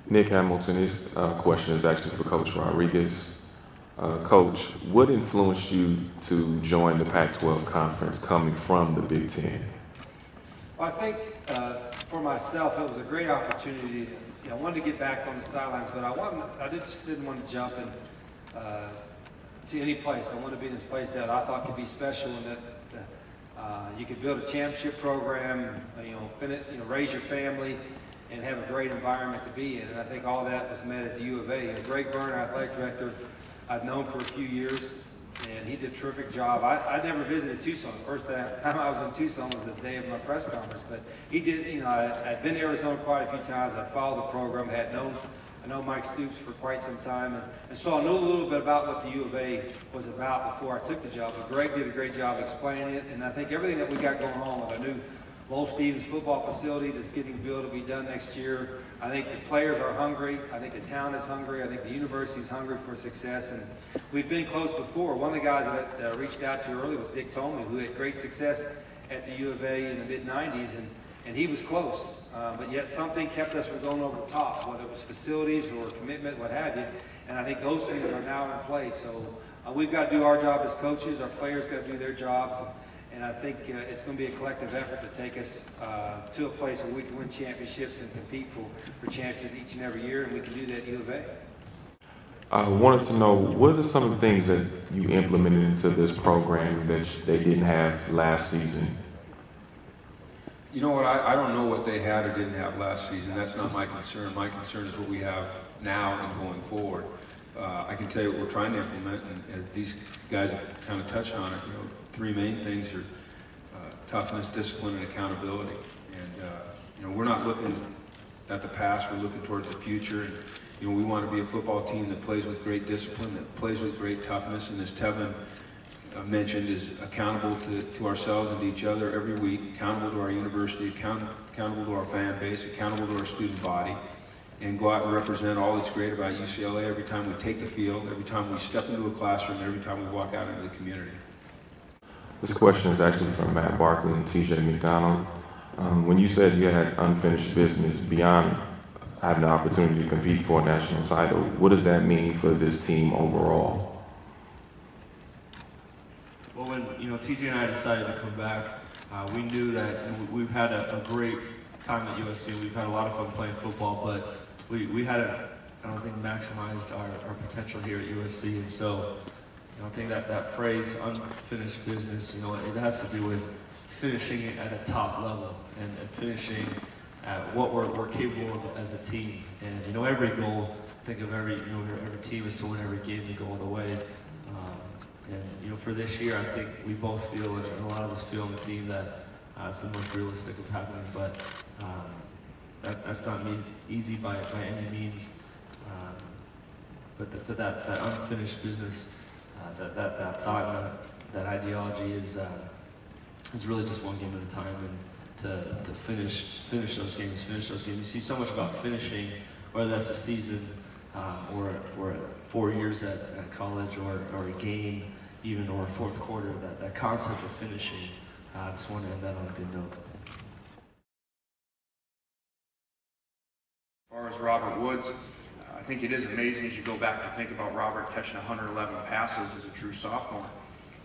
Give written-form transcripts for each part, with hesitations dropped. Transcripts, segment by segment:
Nick Hamilton, this question is actually for Coach Rodriguez. Coach, what influenced you to join the Pac-12 conference coming from the Big Ten? Well, I think for myself, it was a great opportunity. I wanted to get back on the sidelines, but I just didn't want to jump to any place. I wanted to be in this place that I thought could be special and that you could build a championship program, raise your family, and have a great environment to be in. And I think all that was met at the U of A. Greg Byrne, our athletic director, I've known for a few years, and he did a terrific job. I never visited Tucson. The first time I was in Tucson was the day of my press conference, but he did. I'd been to Arizona quite a few times. I'd followed the program, I know Mike Stoops for quite some time, and so I knew a little bit about what the U of A was about before I took the job. But Greg did a great job explaining it, and I think everything that we got going on with our new Lowell Stevens football facility that's getting built to be done next year. I think the players are hungry. I think the town is hungry. I think the university is hungry for success, and we've been close before. One of the guys that I reached out to early was Dick Tomey, who had great success at the U of A in the mid-'90s, and he was close. But yet something kept us from going over the top, whether it was facilities or commitment, what have you. And I think those things are now in place. So we've got to do our job as coaches. Our players got to do their jobs. And I think it's going to be a collective effort to take us to a place where we can win championships and compete for championships each and every year. And we can do that at U of A. I wanted to know, what are some of the things that you implemented into this program that they didn't have last season? You know what, I don't know what they had or didn't have last season. That's not my concern. My concern is what we have now and going forward. I can tell you what we're trying to implement, and these guys have kind of touched on it. Three main things are toughness, discipline, and accountability. And we're not looking at the past, we're looking towards the future. And we want to be a football team that plays with great discipline, that plays with great toughness, and as Tevin mentioned, is accountable to ourselves and to each other every week, accountable to our university, accountable to our fan base, accountable to our student body, and go out and represent all that's great about UCLA every time we take the field, every time we step into a classroom, every time we walk out into the community. This question is actually from Matt Barkley and TJ McDonald. When you said you had unfinished business beyond having the opportunity to compete for a national title, what does that mean for this team overall? Well, when TJ and I decided to come back, we knew that we've had a great time at USC. We've had a lot of fun playing football, but we hadn't, I don't think, maximized our potential here at USC. And so I think that phrase, unfinished business, it has to do with finishing it at a top level and finishing at what we're capable of as a team. And every goal, think of every team is to win every game and go all the way. And for this year, I think we both feel, and a lot of us feel on the team, that it's the most realistic of happening. But that's not easy by any means. But that unfinished business, that thought, and that ideology is really just one game at a time, and to finish those games. You see so much about finishing, whether that's a season or 4 years at college, or a game, even, or a fourth quarter. That concept of finishing. I just want to end that on a good note. As far as Robert Woods, I think it is amazing as you go back to think about Robert catching 111 passes as a true sophomore,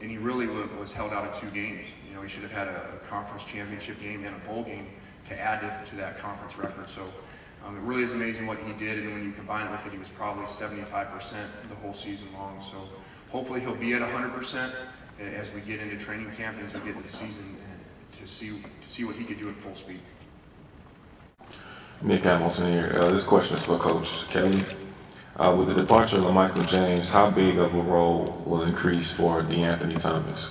and he really was held out of 2 games. He should have had a conference championship game and a bowl game to add to that conference record. So it really is amazing what he did, and when you combine it with it, he was probably 75% the whole season long. So hopefully he'll be at 100% as we get into training camp and as we get into the season to see what he could do at full speed. Nick Hamilton here. This question is for Coach Kelly. With the departure of Michael James, how big of a role will increase for DeAnthony Thomas?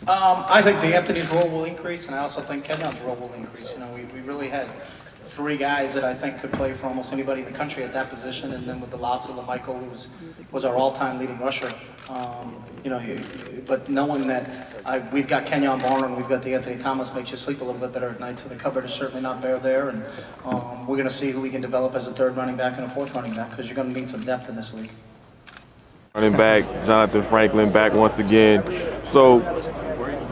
I think DeAnthony's role will increase, and I also think Kenyon's role will increase. We really had 3 guys that I think could play for almost anybody in the country at that position, and then with the loss of Michael, who was our all-time leading rusher, but knowing that we've got Kenyon Barner and we've got DeAnthony Thomas makes you sleep a little bit better at night, so the cupboard is certainly not bare there, and we're going to see who we can develop as a 3rd running back and a 4th running back, because you're going to need some depth in this league. Running back, Johnathan Franklin, back once again. So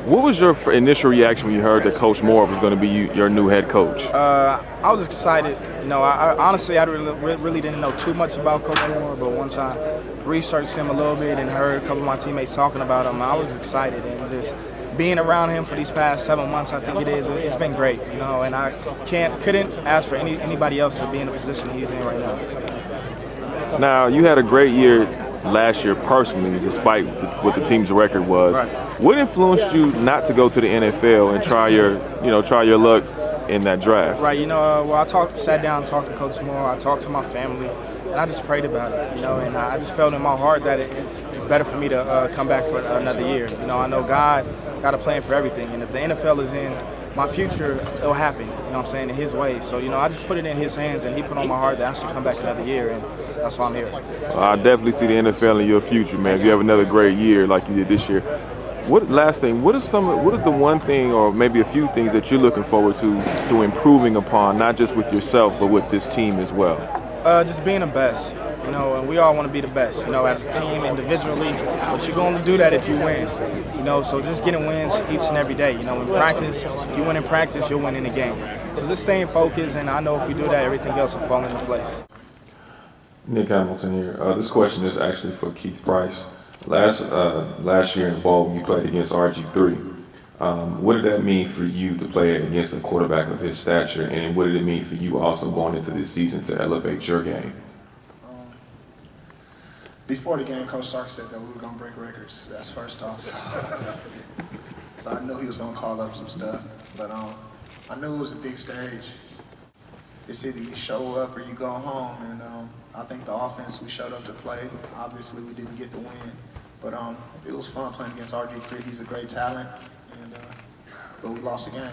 What was your initial reaction when you heard that Coach Mora was going to be your new head coach? I was excited. You know, I honestly really didn't know too much about Coach Mora, but once I researched him a little bit and heard a couple of my teammates talking about him, I was excited. And just being around him for these past 7 months, I think it's been great. You know, and I couldn't ask for anybody else to be in the position he's in right now. Now, you had a great year last year personally, despite what the team's record was. Right. What influenced you not to go to the NFL and try your luck in that draft? Right, you know, well, I sat down and talked to Coach Mora, I talked to my family, and I just prayed about it, you know, and I just felt in my heart that it's better for me to come back for another year. You know, I know God got a plan for everything, and if the NFL is in my future, it'll happen, you know what I'm saying, in His way. So, you know, I just put it in His hands, and He put on my heart that I should come back another year, and that's why I'm here. I definitely see the NFL in your future, man. If you have another great year like you did this year. What is the one thing or maybe a few things that you're looking forward to improving upon, not just with yourself, but with this team as well? Just being the best, you know, and we all want to be the best, you know, as a team, individually, but you can only do that if you win, you know, so just getting wins each and every day, you know, in practice, if you win in practice, you'll win in the game. So just staying focused, and I know if we do that, everything else will fall into place. Nick Hamilton here. This question is actually for Keith Price. Last year in bowl, you played against RG3. What did that mean for you to play against a quarterback of his stature, and what did it mean for you also going into this season to elevate your game? Before the game, Coach Sark said that we were going to break records. That's first off. So I knew he was going to call up some stuff, but I knew it was a big stage. It's either you show up or you go home, and I think the offense, we showed up to play. Obviously, we didn't get the win, but it was fun playing against RG3. He's a great talent, but we lost the game.